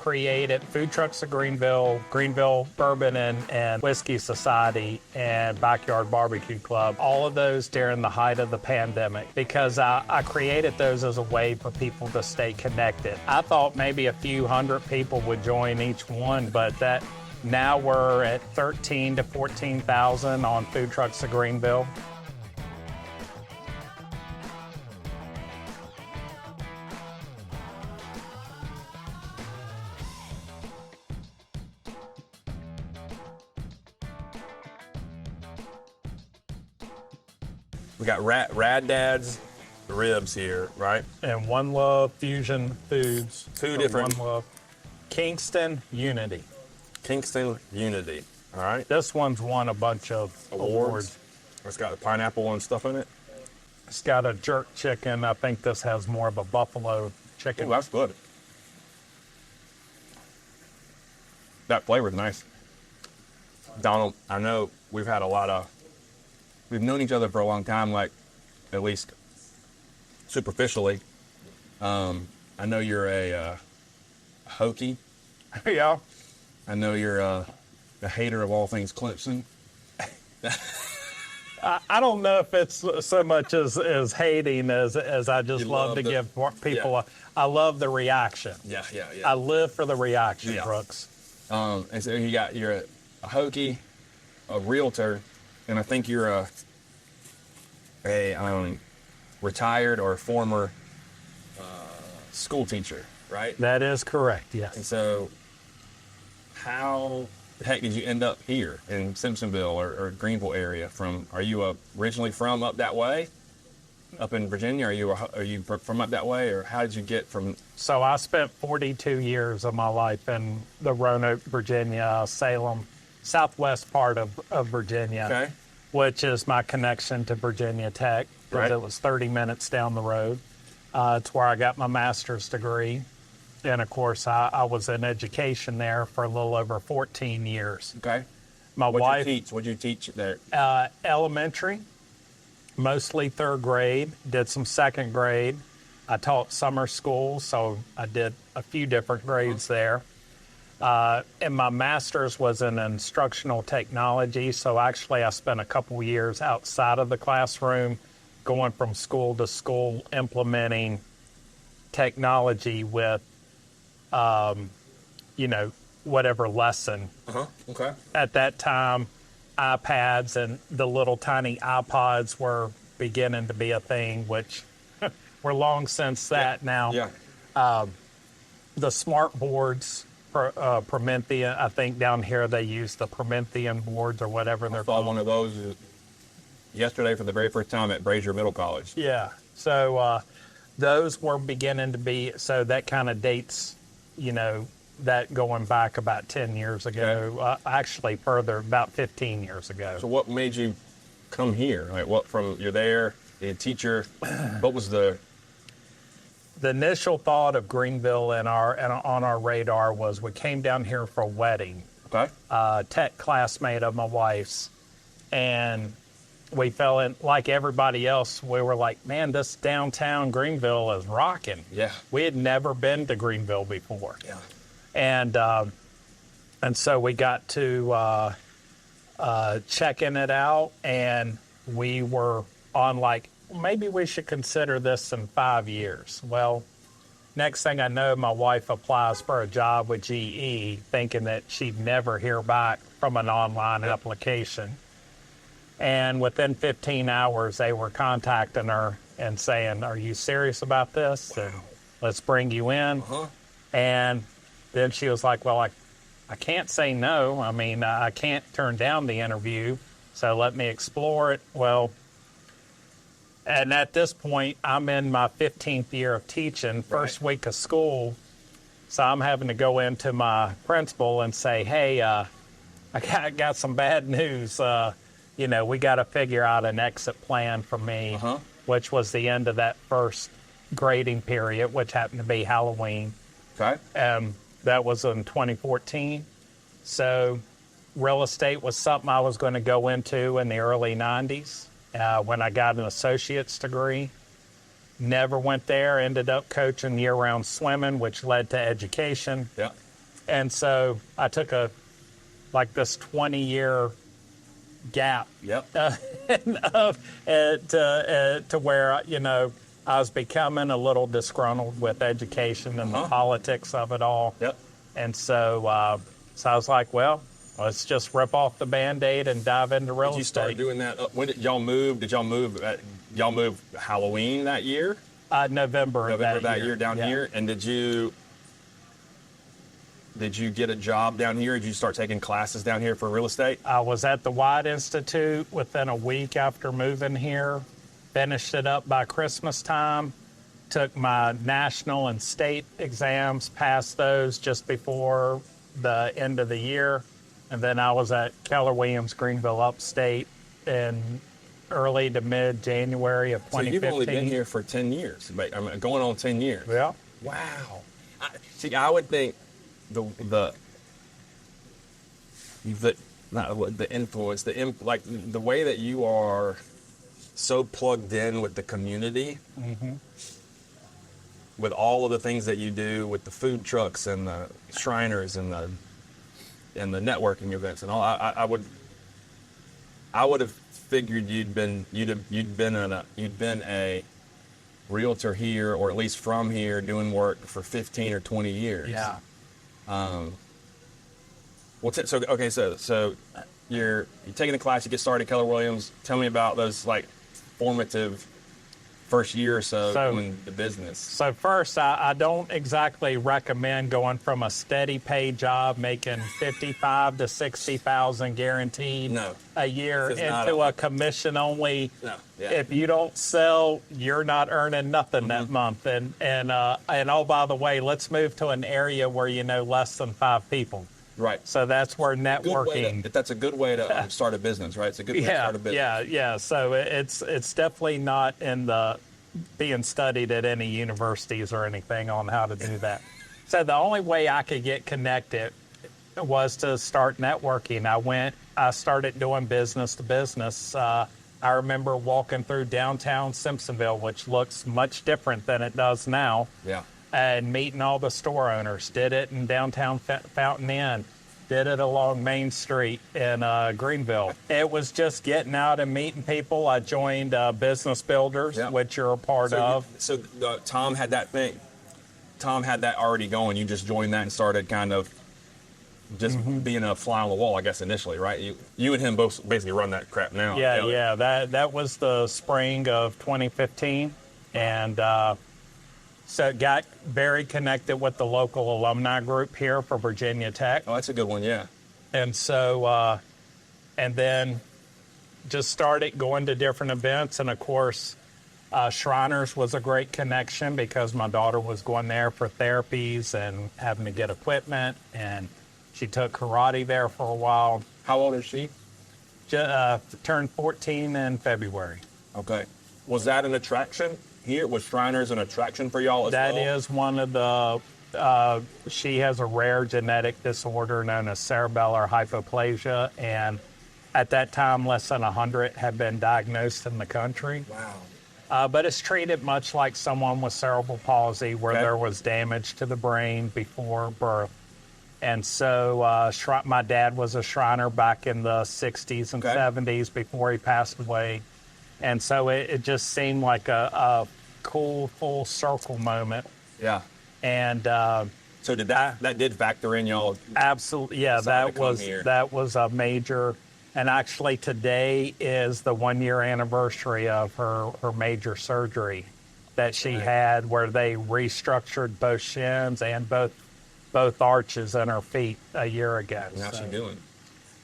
created Food Trucks of Greenville, Greenville Bourbon and Whiskey Society, and Backyard Barbecue Club. All of those during the height of the pandemic, because I created those as a way for people to stay connected. I thought maybe a few hundred people would join each one, but now we're at 13 to 14,000 on Food Trucks of Greenville. We got Rad Dad's ribs here, right? And One Love Fusion Foods. Two different. One Love. Kingston Unity. Kingston Unity, all right? This one's won a bunch of awards. It's got pineapple and stuff in it. It's got a jerk chicken. I think this has more of a buffalo chicken. Oh, that's good. That flavor's nice. Donald, I know we've known each other for a long time, like at least superficially. I know you're a Hokie. Yeah. I know you're a hater of all things Clemson. I don't know if it's so much as hating as I just love to give people I love the reaction. Yeah. I live for the reaction, Brooks. And so you're a Hokie, a realtor, and I think you're a retired or former school teacher, right? That is correct, yes. And so how the heck did you end up here in Simpsonville or Greenville area? Are you originally from up that way, up in Virginia? Are you from up that way, or how did you get from? So I spent 42 years of my life in the Roanoke, Virginia, Salem, southwest part of Virginia, which is my connection to Virginia Tech, because it was 30 minutes down the road. It's where I got my master's degree. And, of course, I was in education there for a little over 14 years. Okay. What'd you teach there? Elementary, mostly third grade. Did some second grade. I taught summer school, so I did a few different grades there. And my master's was in instructional technology, so actually I spent a couple years outside of the classroom, going from school to school, implementing technology with whatever lesson. Okay. At that time, iPads and the little tiny iPods were beginning to be a thing, which we're long since that now. Yeah. The smart boards, Promethean, I think down here they use the Promethean boards or whatever they're called. I saw one of those yesterday for the very first time at Brazier Middle College. Yeah. So those were beginning to be, so that kind of dates, that going back about 10 years ago, actually further, about 15 years ago. So what made you come here? You're there, a teacher, what was the initial thought of Greenville on our radar was we came down here for a wedding. Okay. Tech classmate of my wife's, and we fell in, like everybody else, we were like, man, this downtown Greenville is rocking. Yeah. We had never been to Greenville before. Yeah. And so we got to checking it out, and we were on maybe we should consider this in 5 years. Well, next thing I know, my wife applies for a job with GE, thinking that she'd never hear back from an online application. And within 15 hours, they were contacting her and saying, are you serious about this? Wow. And let's bring you in. And then she was like, well, I can't say no. I mean, I can't turn down the interview, so let me explore it. Well, and at this point, I'm in my 15th year of teaching, first week of school. So I'm having to go into my principal and say, hey, I got some bad news. We got to figure out an exit plan for me, which was the end of that first grading period, which happened to be Halloween. Okay. That was in 2014. So real estate was something I was going to go into in the early 90s when I got an associate's degree. Never went there, ended up coaching year-round swimming, which led to education. Yeah. And so I took this 20-year gap Yep. to where, I was becoming a little disgruntled with education and the politics of it all. Yep. And so I was like, well, let's just rip off the Band-Aid and dive into real estate. Did you start doing that? When did y'all move? Did y'all move? Y'all move Halloween that year? November that year down here. And did you get a job down here? Did you start taking classes down here for real estate? I was at the White Institute within a week after moving here. Finished it up by Christmas time. Took my national and state exams, passed those just before the end of the year. And then I was at Keller Williams Greenville Upstate in early to mid-January of 2015. So you've only been here for 10 years, going on 10 years. Yeah. Wow. I would think the influence, the way that you are so plugged in with the community, with all of the things that you do with the food trucks and the Shriners and the networking events and all, I would have figured you'd been a realtor here, or at least from here, doing work for 15 or 20 years. Yeah. So you're taking the class, you get started at Keller Williams. Tell me about those formative first year or so doing the business. So first, I don't exactly recommend going from a steady pay job making $55,000 to $60,000 guaranteed a year into a commission only. No. Yeah. If you don't sell, you're not earning nothing that month. And oh, by the way, let's move to an area where you know less than 5 people. Right. So that's where networking. That's a good way to start a business, right? It's a good way to start a business. Yeah. So it's definitely not being studied at any universities or anything on how to do that. So the only way I could get connected was to start networking. I started doing business to business. I remember walking through downtown Simpsonville, which looks much different than it does now. Yeah. And meeting all the store owners. Did it in downtown Fountain Inn. Did it along Main Street in Greenville. It was just getting out and meeting people. I joined Business Builders, which you're a part of. Tom had that thing. Tom had that already going. You just joined that and started kind of just being a fly on the wall, I guess, initially, right? You and him both basically run that crap now. Yeah. That was the spring of 2015. And so got very connected with the local alumni group here for Virginia Tech. Oh, that's a good one, yeah. And so, and then just started going to different events. And of course, Shriners was a great connection because my daughter was going there for therapies and having to get equipment. And she took karate there for a while. How old is she? Turned 14 in February. Okay. Was that an attraction? Here, was Shriners an attraction for y'all as well? That is one of the, she has a rare genetic disorder known as cerebellar hypoplasia, and at that time, less than 100 had been diagnosed in the country. Wow. But it's treated much like someone with cerebral palsy, where there was damage to the brain before birth. And so my dad was a Shriner back in the 60s and 70s before he passed away. And so it just seemed like a cool full circle moment. Yeah. And so did that did factor in y'all? Absolutely. Yeah, that was a major. And actually today is the 1-year anniversary of her major surgery that she had, where they restructured both shins and both arches in her feet a year ago. How's she doing?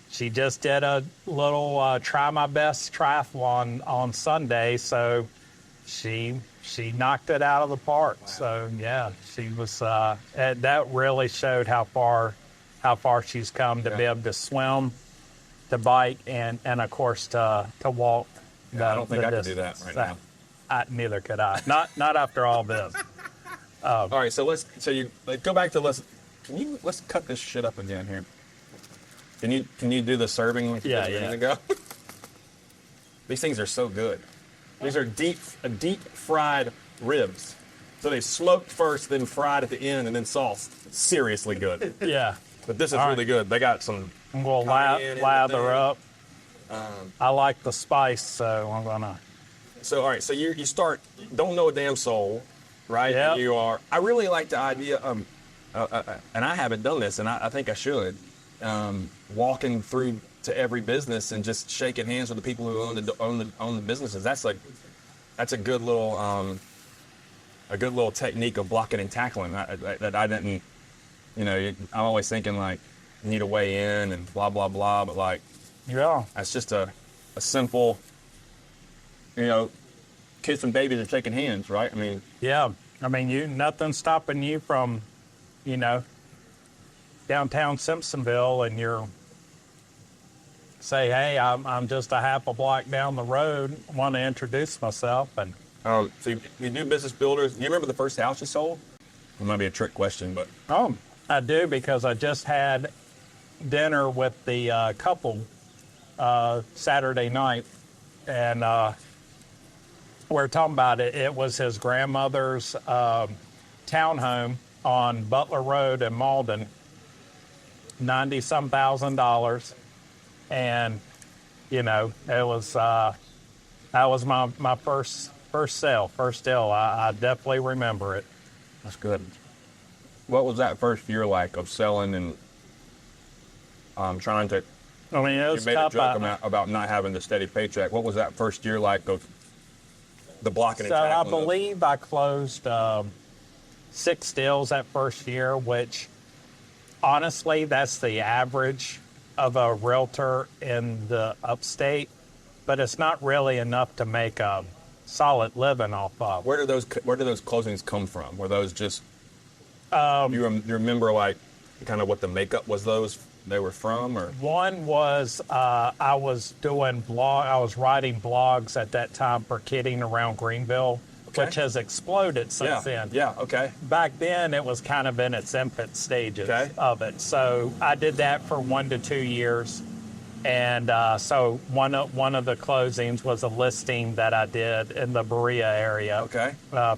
She just did a little try my best triathlon on Sunday, so she knocked it out of the park. Wow. So yeah, she was. That really showed how far she's come to be able to swim, to bike, and of course to walk. Yeah, I don't think I could do that right now. Neither could I. Not after all this. All right, so let's go back to let's cut this shit up again here. Can you do the serving like you did a minute ago? These things are so good. These are deep fried ribs. So they smoked first, then fried at the end, and then sauced. Seriously good. Yeah. But this is All really right. good. They got some. We'll cayenne in the lather thing. up. I like the spice, so I'm gonna. So all right. So you start. Don't know a damn soul, right? Yep. You are. I really like the idea. And I haven't done this, and I think I should. Walking through to every business and just shaking hands with the people who own the businesses. That's a good little technique of blocking and tackling that I didn't. I'm always thinking like you need to weigh in and blah blah blah, but like Yeah. that's just a simple, kids and babies are shaking hands, right? I mean, Yeah. I mean, nothing stopping you from, downtown Simpsonville, and you're say, hey, I'm just a half a block down the road. Want to introduce myself, and so you do business builders. Do you remember the first house you sold? It might be a trick question, but I do, because I just had dinner with the couple Saturday night, and we're talking about it. It was his grandmother's townhome on Butler Road in Malden, $90-some thousand, and it was that was my first deal. I definitely remember it. that's good. What was that first year like of selling and trying to? I mean, it You was made a tough. joke about not having the steady paycheck. What was that first year like of the blocking and So I tackling? believe I closed 6 deals that first year, which honestly, that's the average of a realtor in the upstate, but it's not really enough to make a solid living off of. Where do those closings come from? Were those just? You remember like kind of what the makeup was? They were from, or One was I was writing blogs at that time for Kidding Around Greenville, Okay. which has exploded since then. Yeah. Okay. Back then, it was kind of in its infant stages Okay. of it. So I did that for 1 to 2 years. And so one of the closings was a listing that I did in the Berea area. Okay.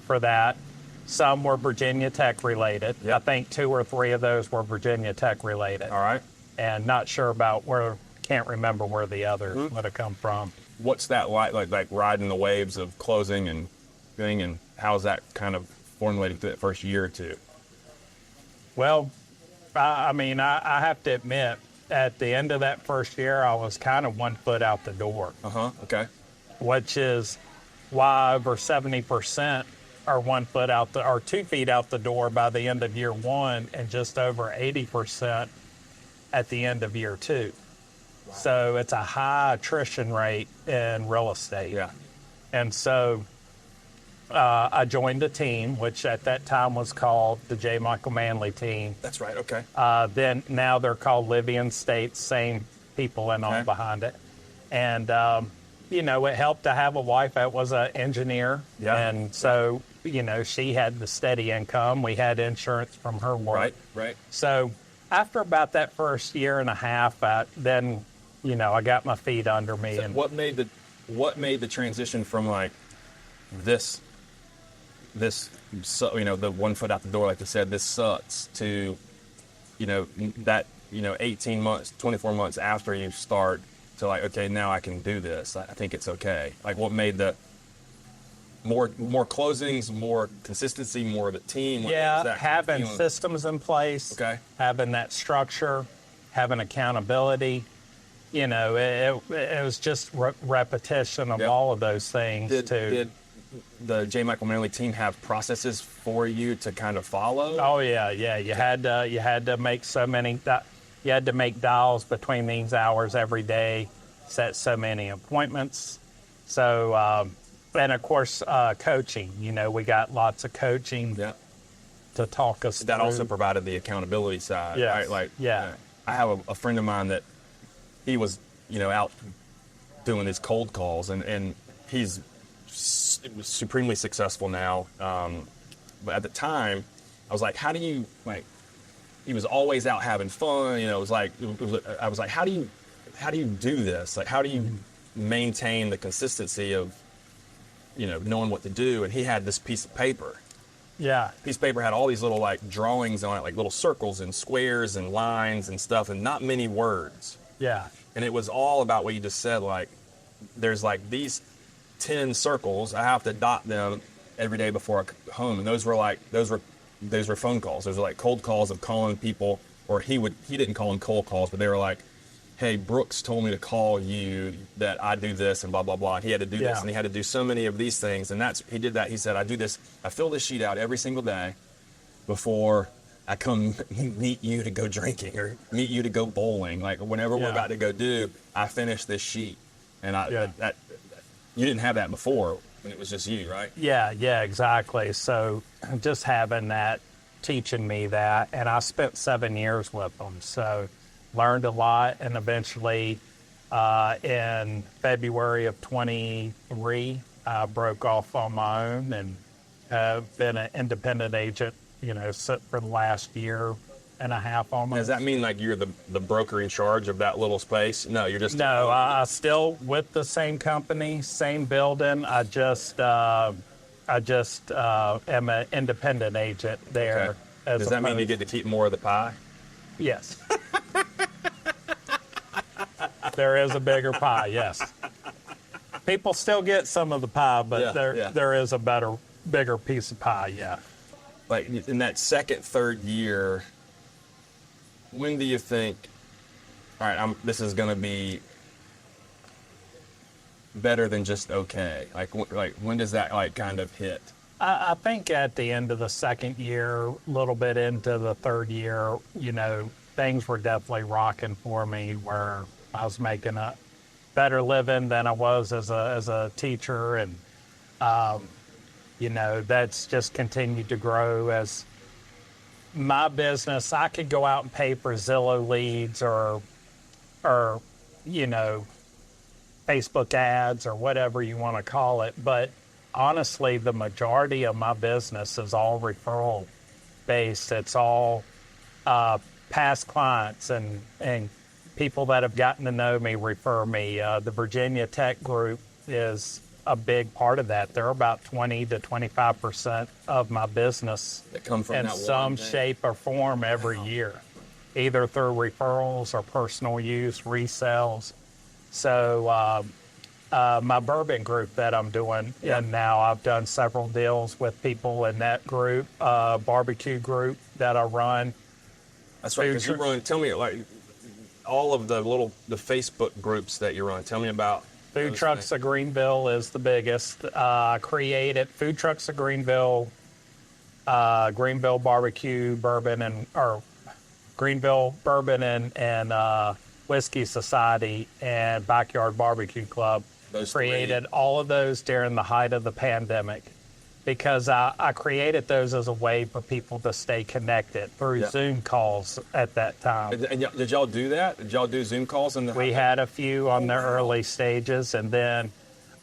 For that. Some were Virginia Tech related. Yep. I think 2 or 3 of those were Virginia Tech related. All right. And not sure about can't remember where the others would have come from. What's that like riding the waves of closing and thing, and how's that kind of formulated through that first year or two? Well, I mean, I have to admit, at the end of that first year, I was kind of 1 foot out the door, Okay. which is why over 70% are 1 foot out or 2 feet out the door by the end of year 1, and just over 80% at the end of year 2. Wow. So it's a high attrition rate in real estate. Yeah. And so I joined a team, which at that time was called the J. Michael Manley team. That's right. Okay. Then now they're called Livian States, same people and all Okay. behind it. And, it helped to have a wife that was an engineer. Yeah. And so, she had the steady income. We had insurance from her work. Right. So after about that first year and a half, then, I got my feet under me. So and what made the transition from like this, the 1 foot out the door, like you said, this sucks, to, 18 months, 24 months after you start to like, okay, now I can do this. I think it's okay. Like, what made the more closings, more consistency, more of the team? Having systems in place, Okay. having that structure, having accountability. It was just repetition of Yep. all of those things. Did the J. Michael Manley team have processes for you to kind of follow? Oh yeah. You had to make so many. You had to make dials between these hours every day, set so many appointments. So, and of course, coaching. We got lots of coaching Yeah. to talk us That through. also provided the accountability side, Yes. right? Like, Yeah. I have a friend of mine that he was, out doing his cold calls, and he's supremely successful now. But at the time, I was like, how do you like? He was always out having fun. I was like, how do you do this? Like, how do you maintain the consistency of, knowing what to do? And he had this piece of paper, Yeah. Piece of paper had all these little like drawings on it, like little circles and squares and lines and stuff, and not many words. Yeah. And it was all about what you just said. Like, there's like these 10 circles. I have to dot them every day before I come home. And those were phone calls. Those were like cold calls of calling people, or he didn't call them cold calls, but they were like, hey, Brooks told me to call you that I do this and blah, blah, blah. And he had to do this, and he had to do so many of these things. And he did that. He said, I fill this sheet out every single day before I come meet you to go drinking or meet you to go bowling. Like, whenever we're about to go do, I finish this sheet. And you didn't have that before when it was just you, right? Yeah, exactly. So just having that, teaching me that, and I spent 7 years with them. So learned a lot, and eventually in February of 23, I broke off on my own and have been an independent agent, for the last year and a half almost. Does that mean like you're the broker in charge of that little space? No, you're just... No, I still with the same company, same building. I just am an independent agent there. Okay. Does that mean you get to keep more of the pie? Yes. There is a bigger pie, yes. People still get some of the pie, but there is a bigger piece of pie, yeah. Like in that second, third year, when do you think, all right, this is going to be better than just okay? Like when does that like kind of hit? I think at the end of the second year, a little bit into the third year, things were definitely rocking for me where I was making a better living than I was as a teacher. And, that's just continued to grow as my business. I could go out and pay for Zillow leads or Facebook ads or whatever you want to call it. But honestly, the majority of my business is all referral based. It's all past clients and people that have gotten to know me refer me. The Virginia Tech group is a big part of that. They're about 20 to 25% of my business that come from in some shape or form every year, either through referrals or personal use, resales. So my bourbon group that I'm doing, and now I've done several deals with people in that group, barbecue group that I run. That's right, because you run, tell me, like, all of the Facebook groups that you run. Tell me about Food Trucks of Greenville is the biggest. Created Food Trucks of Greenville, Greenville Barbecue Bourbon Greenville Bourbon and Whiskey Society and Backyard Barbecue Club. Those created all of those during the height of the pandemic because I created those as a way for people to stay connected through Zoom calls at that time. And did y'all do that? Did y'all do Zoom calls? We had a few on the early stages, and then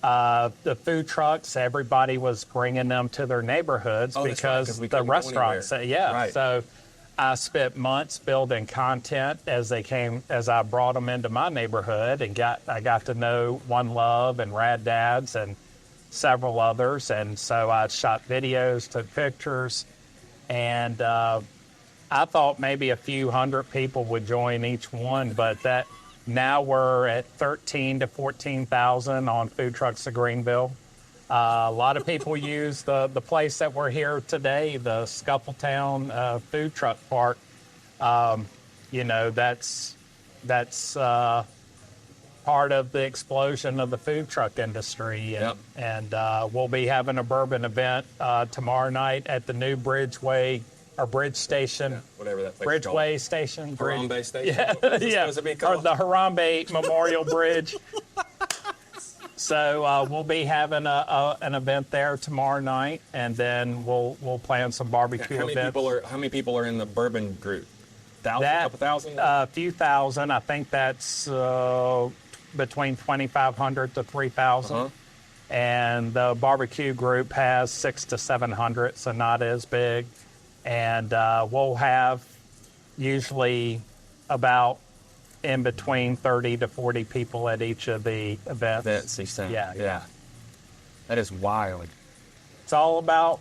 the food trucks, everybody was bringing them to their neighborhoods because the restaurants. Right. So I spent months building content as I brought them into my neighborhood, and I got to know One Love and Rad Dads and several others. And so I shot videos, took pictures, and I thought maybe a few hundred people would join each one, but now we're at 13 to 14,000 on Food Trucks of Greenville. A lot of people use the place that we're here today, the Scuffletown Food Truck Park. That's part of the explosion of the food truck industry. And we'll be having a bourbon event tomorrow night at the new Bridgeway or Bridge Station. Whatever that place is called. Bridgeway Station. Harambe Station? Yeah, or the Harambe Memorial Bridge. So we'll be having an event there tomorrow night, and then we'll plan some barbecue events. How many people are in the bourbon group? A couple thousand? A few thousand. I think that's between 2,500 to 3,000. And the barbecue group has 600 to 700, so not as big. And we'll have usually about in between 30 to 40 people at each of the events. Yeah. That is wild. It's all about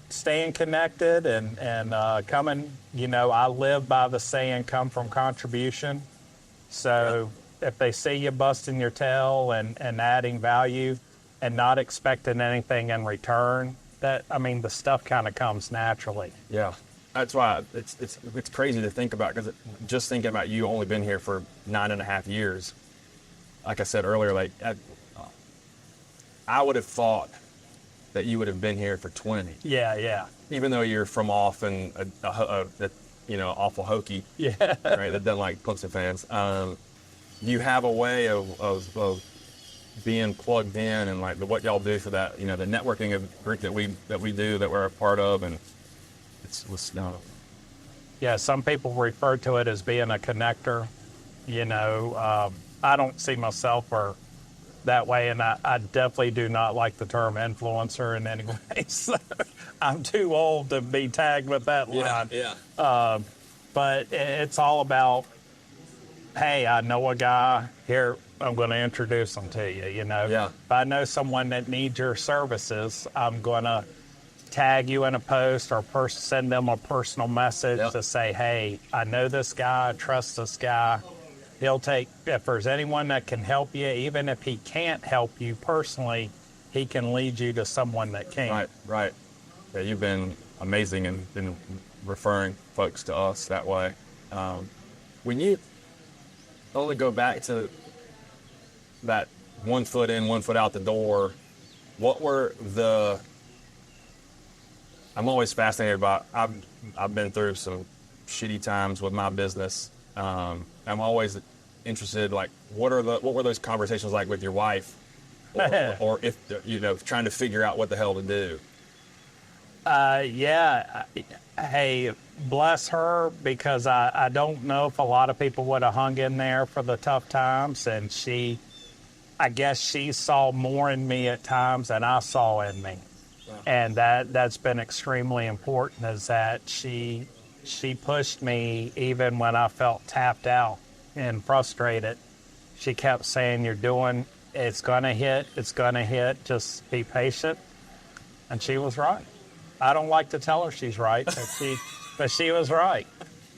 staying connected and coming, I live by the saying, come from contribution. So if they see you busting your tail and adding value and not expecting anything in return, the stuff kind of comes naturally. Yeah. That's why it's crazy to think about, because just thinking about you only been here for 9.5 years. Like I said earlier, like I would have thought that you would have been here for 20. Yeah. Even though you're from off and awful hokey. Yeah. Right. That doesn't like Clemson fans. You have a way of being plugged in, and like what y'all do for that, the networking group that we do, that we're a part of, and it's Yeah, some people refer to it as being a connector. I don't see myself that way, and I definitely do not like the term influencer in any way. So I'm too old to be tagged with that line. Yeah. But it's all about, hey, I know a guy here, I'm going to introduce him to you, Yeah. If I know someone that needs your services, I'm going to tag you in a post or send them a personal message to say, hey, I know this guy, I trust this guy. If there's anyone that can help you, even if he can't help you personally, he can lead you to someone that can. Right. Yeah, you've been amazing and been referring folks to us that way. When you only go back to that 1 foot in, 1 foot out the door, what were I'm always fascinated by, I've been through some shitty times with my business. I'm always interested, like, what were those conversations like with your wife, or if trying to figure out what the hell to do? Yeah. Hey, bless her, because I don't know if a lot of people would have hung in there for the tough times, and I guess she saw more in me at times than I saw in me. Wow. And that's been extremely important, is that she pushed me even when I felt tapped out and frustrated. She kept saying, it's going to hit, just be patient. And she was right. I don't like to tell her she's right, but she was right.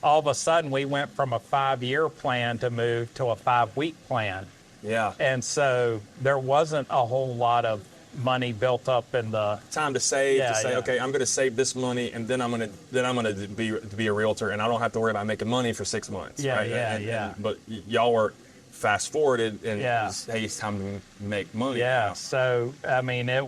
All of a sudden, we went from a 5-year plan to move to a 5-week plan. Yeah. And so there wasn't a whole lot of money built up in the time to save. Okay, I'm going to save this money, and then I'm going to be a realtor, and I don't have to worry about making money for 6 months. Yeah, right? But y'all were fast forwarded, and it's time to make money. Yeah. Now. So it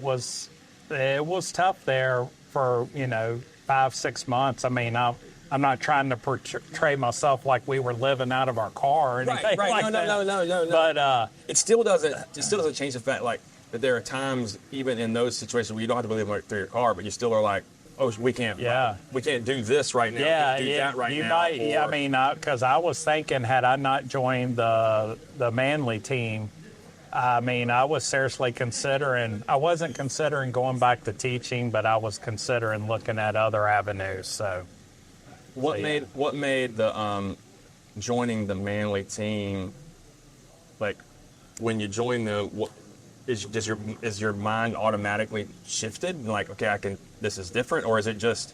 was tough there for 5-6 months. I'm not trying to portray myself like we were living out of our car or anything like that. No. But it still doesn't change the fact, like, that there are times, even in those situations, where you don't have to believe through your car, but you still are like, oh, we can't do this right now. Yeah, we can't do that right you now. might. Because I was thinking, had I not joined the Manly team, I was seriously considering. I wasn't considering going back to teaching, but I was considering looking at other avenues. So, what made the joining the Manly team, like, when you join is your mind automatically shifted? Like, okay, this is different, or is it just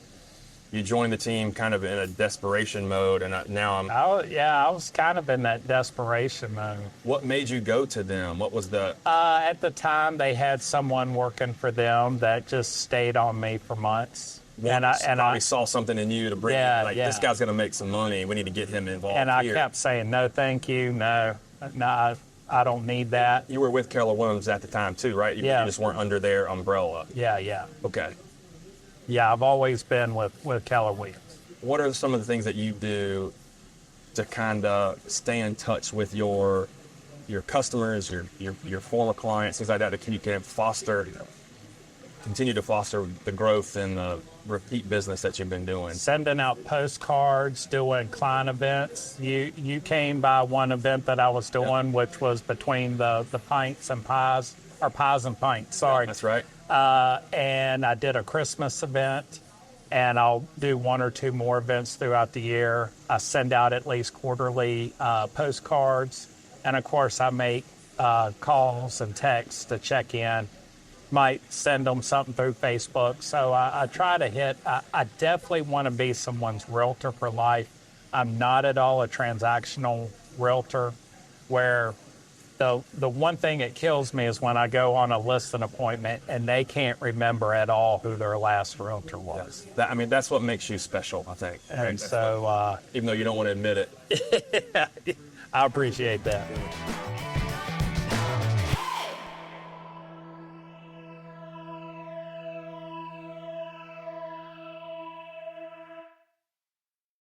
you joined the team kind of in a desperation mode, and I was kind of in that desperation mode. What made you go to them? What was the? At the time, they had someone working for them that just stayed on me for months. I saw something in you to bring, this guy's going to make some money. We need to get him involved. And I kept saying, no, thank you, no, I don't need that. You were with Keller Williams at the time too, right? You just weren't under their umbrella. Yeah. Okay. Yeah, I've always been with Keller Williams. What are some of the things that you do to kind of stay in touch with your customers, your former clients, things like that, that you can continue to foster the growth and the repeat business that you've been doing? Sending out postcards, doing client events. You came by one event that I was doing, which was between the pints and pies, or pies and pints, sorry. That's right. And I did a Christmas event, and I'll do 1 or 2 more events throughout the year. I send out at least quarterly postcards, and of course I make calls and texts to check in. might send them something through Facebook. So I try to hit, I definitely want to be someone's realtor for life. I'm not at all a transactional realtor where the one thing that kills me is when I go on a listing appointment and they can't remember at all who their last realtor was. That, I mean, that's what makes you special, I think. And so, even though you don't want to admit it. I appreciate that.